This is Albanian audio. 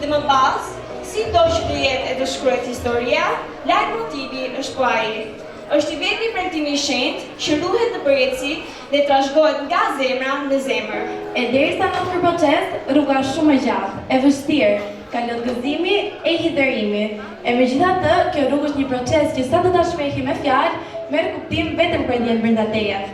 Dhe më pas, si do që të jetë e të shkruhet historia, lajt motivi është kuaj. Është i vetmi pregtimi i shenjtë që ruhet në përjetësi dhe trashëgohet nga zemra në zemër. E derisa në për proces, rruga është shumë e gjatë, e vështirë, ka lotgëzimi e hidërimi. E megjithatë, kjo rrugë është një proces që sa do ta shprehim me fjalë, merr kuptim vetëm për ndjen brenda teje.